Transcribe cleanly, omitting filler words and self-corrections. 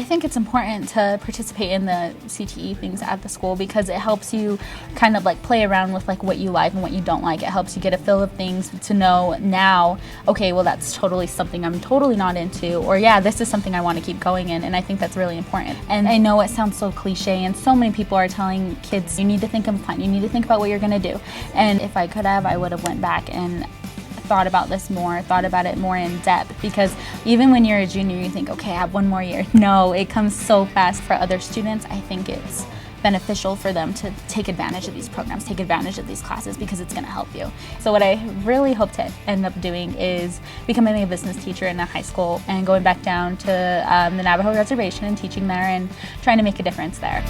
think it's important to participate in the CTE things at the school because it helps you kind of like play around with like what you like and what you don't like. It helps you get a feel of things to know now, okay, well that's totally something I'm totally not into, or yeah, this is something I want to keep going in, and I think that's really important. And I know it sounds so cliche, and so many people are telling kids, you need to think of fun, you need to think about what you're going to do. And if I could have, I would have went back and thought about this more, thought about it more in depth, because even when you're a junior, you think, okay, I have one more year. No, it comes so fast. For other students, I think it's beneficial for them to take advantage of these programs, take advantage of these classes, because it's going to help you. So what I really hope to end up doing is becoming a business teacher in a high school and going back down to the Navajo Reservation and teaching there and trying to make a difference there.